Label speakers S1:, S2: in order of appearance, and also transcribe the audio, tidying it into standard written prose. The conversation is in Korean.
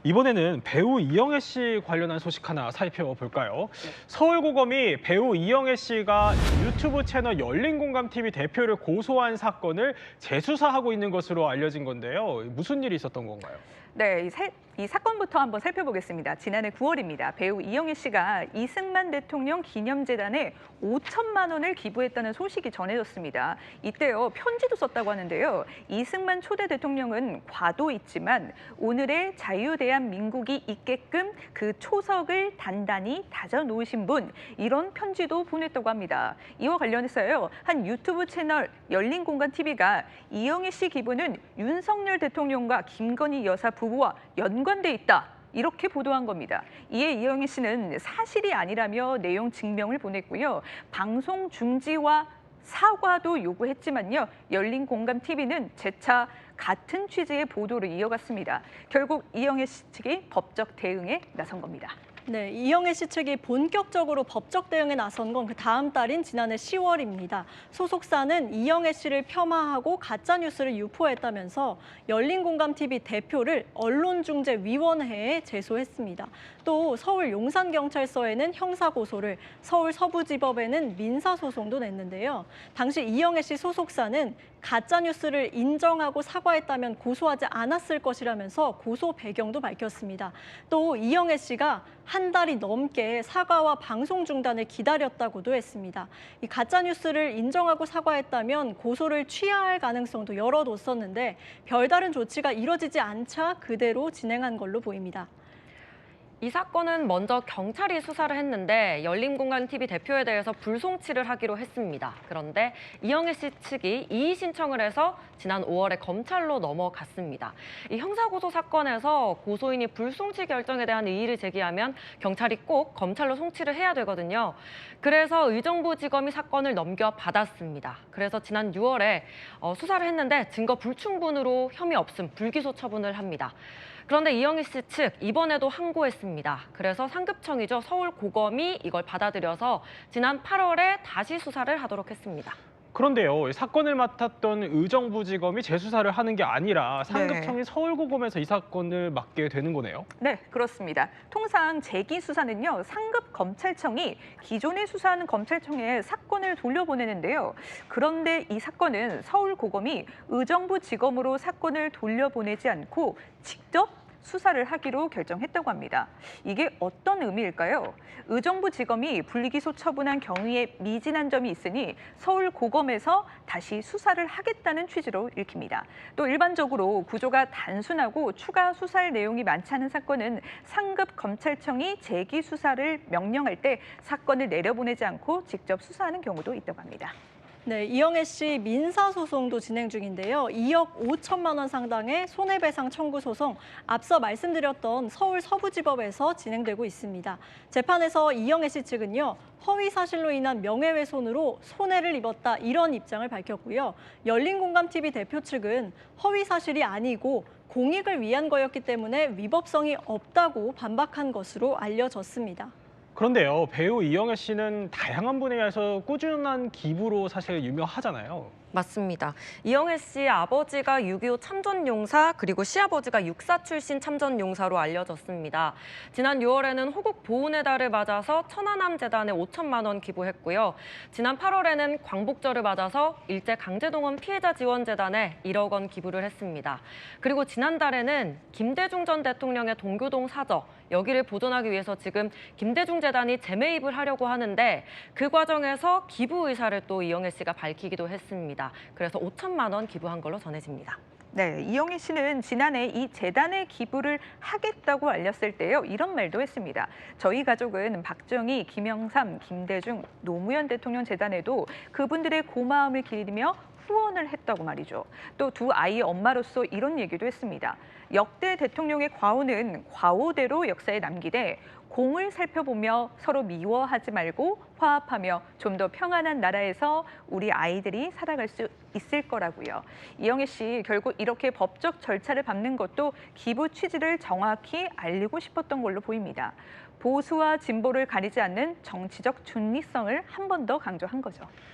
S1: 이번에는 배우 이영애 씨 관련한 소식 하나 살펴볼까요? 서울고검이 배우 이영애 씨가 유튜브 채널 열린공감TV 대표를 고소한 사건을 재수사하고 있는 것으로 알려진 건데요. 무슨 일이 있었던 건가요?
S2: 네, 이 사건부터 한번 살펴보겠습니다. 지난해 9월입니다. 배우 이영애 씨가 이승만 대통령 기념재단에 5천만 원을 기부했다는 소식이 전해졌습니다. 이때요, 편지도 썼다고 하는데요. 이승만 초대 대통령은 과도 있지만 오늘의 자유대한민국이 있게끔 그 초석을 단단히 다져놓으신 분, 이런 편지도 보냈다고 합니다. 이와 관련해서요, 한 유튜브 채널 열린공감TV가 이영애 씨 기부는 윤석열 대통령과 김건희 여사 부부와 연관돼 있다, 이렇게 보도한 겁니다. 이에 이영애 씨는 사실이 아니라며 내용 증명을 보냈고요. 방송 중지와 사과도 요구했지만요. 열린공감TV는 재차 같은 취지의 보도를 이어갔습니다. 결국 이영애 씨 측이 법적 대응에 나선 겁니다.
S3: 네, 이영애 씨 측이 본격적으로 법적 대응에 나선 건 그 다음 달인 지난해 10월입니다. 소속사는 이영애 씨를 폄하하고 가짜뉴스를 유포했다면서 열린공감TV 대표를 언론중재위원회에 제소했습니다. 또 서울 용산경찰서에는 형사고소를, 서울 서부지법에는 민사소송도 냈는데요. 당시 이영애 씨 소속사는 가짜뉴스를 인정하고 사과했다면 고소하지 않았을 것이라면서 고소 배경도 밝혔습니다. 또 이영애 씨가 한 달이 넘게 사과와 방송 중단을 기다렸다고도 했습니다. 이 가짜뉴스를 인정하고 사과했다면 고소를 취하할 가능성도 열어뒀었는데 별다른 조치가 이뤄지지 않자 그대로 진행한 걸로 보입니다.
S4: 이 사건은 먼저 경찰이 수사를 했는데 열린공감TV 대표에 대해서 불송치를 하기로 했습니다. 그런데 이영애 씨 측이 이의 신청을 해서 지난 5월에 검찰로 넘어갔습니다. 이 형사고소 사건에서 고소인이 불송치 결정에 대한 이의를 제기하면 경찰이 꼭 검찰로 송치를 해야 되거든요. 그래서 의정부지검이 사건을 넘겨받았습니다. 그래서 지난 6월에 수사를 했는데 증거 불충분으로 혐의 없음, 불기소 처분을 합니다. 그런데 이영애 씨 측 이번에도 항고했습니다. 그래서 상급청이죠. 서울고검이 이걸 받아들여서 지난 8월에 다시 수사를 하도록 했습니다.
S1: 그런데요, 사건을 맡았던 의정부지검이 재수사를 하는 게 아니라 상급청인 서울고검에서 이 사건을 맡게 되는 거네요.
S2: 네, 그렇습니다. 통상 재기 수사는요, 상급 검찰청이 기존에 수사하는 검찰청에 사건을 돌려보내는데요. 그런데 이 사건은 서울고검이 의정부지검으로 사건을 돌려보내지 않고 직접 수사를 하기로 결정했다고 합니다. 이게 어떤 의미일까요? 의정부지검이 불기소 처분한 경위에 미진한 점이 있으니 서울고검에서 다시 수사를 하겠다는 취지로 읽힙니다. 또 일반적으로 구조가 단순하고 추가 수사할 내용이 많지 않은 사건은 상급 검찰청이 재기 수사를 명령할 때 사건을 내려보내지 않고 직접 수사하는 경우도 있다고 합니다.
S3: 네, 이영애 씨 민사소송도 진행 중인데요. 2억 5천만 원 상당의 손해배상 청구 소송, 앞서 말씀드렸던 서울 서부지법에서 진행되고 있습니다. 재판에서 이영애 씨 측은요, 허위 사실로 인한 명예훼손으로 손해를 입었다, 이런 입장을 밝혔고요. 열린공감TV 대표 측은 허위 사실이 아니고 공익을 위한 거였기 때문에 위법성이 없다고 반박한 것으로 알려졌습니다.
S1: 그런데요, 배우 이영애 씨는 다양한 분야에서 꾸준한 기부로 사실 유명하잖아요.
S4: 맞습니다. 이영애 씨 아버지가 6.25 참전용사, 그리고 시아버지가 육사 출신 참전용사로 알려졌습니다. 지난 6월에는 호국 보훈의 달을 맞아서 천안함재단에 5천만 원 기부했고요. 지난 8월에는 광복절을 맞아서 일제 강제동원 피해자 지원재단에 1억 원 기부를 했습니다. 그리고 지난달에는 김대중 전 대통령의 동교동 사저, 여기를 보존하기 위해서 지금 김대중 재단이 재매입을 하려고 하는데 그 과정에서 기부 의사를 또 이영애 씨가 밝히기도 했습니다. 그래서 5천만 원 기부한 걸로 전해집니다.
S2: 네, 이영애 씨는 지난해 이 재단에 기부를 하겠다고 알렸을 때요, 이런 말도 했습니다. 저희 가족은 박정희, 김영삼, 김대중, 노무현 대통령 재단에도 그분들의 고마움을 기리며 후원을 했다고 말이죠. 또 두 아이의 엄마로서 이런 얘기도 했습니다. 역대 대통령의 과오는 과오대로 역사에 남기되 공을 살펴보며 서로 미워하지 말고 화합하며 좀 더 평안한 나라에서 우리 아이들이 살아갈 수 있을 거라고요. 이영애 씨 결국 이렇게 법적 절차를 밟는 것도 기부 취지를 정확히 알리고 싶었던 걸로 보입니다. 보수와 진보를 가리지 않는 정치적 중립성을 한 번 더 강조한 거죠.